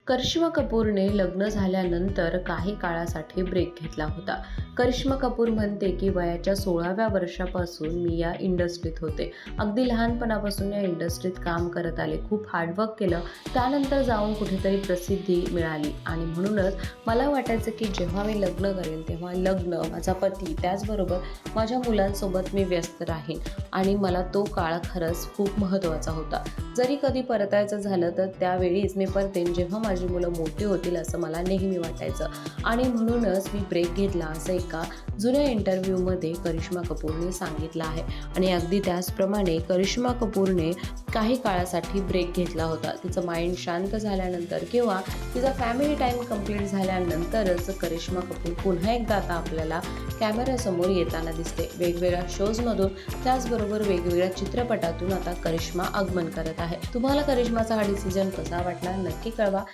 करिश्मा कपूरने लग्न झाल्यानंतर काही काळासाठी ब्रेक घेतला होता. करिश्मा कपूर म्हणते की वयाच्या 16व्या वर्षापासून मी या इंडस्ट्रीत होते. अगदी लहानपणापासून या इंडस्ट्रीत काम करत आले. खूप हार्डवर्क केलं. त्यानंतर जाऊन कुठेतरी प्रसिद्धी मिळाली आणि म्हणूनच मला वाटायचं की जेव्हा मी लग्न करेन तेव्हा लग्न, माझा पती, त्याचबरोबर माझ्या मुलांसोबत मी व्यस्त राहीन आणि मला तो काळ खरंच खूप महत्त्वाचा होता. जरी कधी परतायचं झालं तर त्यावेळीच मी परतेन जेव्हा माझी मुलं मोठी होतील असं मला नेहमी वाटायचं आणि म्हणूनच मी ब्रेक घेतला असं एका जुन्या इंटरव्ह्यूमध्ये करिश्मा कपूरने सांगितलं आहे. आणि अगदी त्याचप्रमाणे करिश्मा कपूरने काही काळासाठी ब्रेक घेतला होता. तिचं माइंड शांत झाल्यानंतर किंवा तिचा फॅमिली टाईम कंप्लीट झाल्यानंतरच करिश्मा कपूर पुन्हा एकदा आता आपल्याला कॅमेऱ्यासमोर येताना दिसते. वेगवेगळ्या शोजमधून त्याचबरोबर वेगवेगळ्या चित्रपटातून आता करिश्मा आगमन करत आहे. तुम्हाला करिश्माचा हा डिसिजन कसा वाटला नक्की कळवा.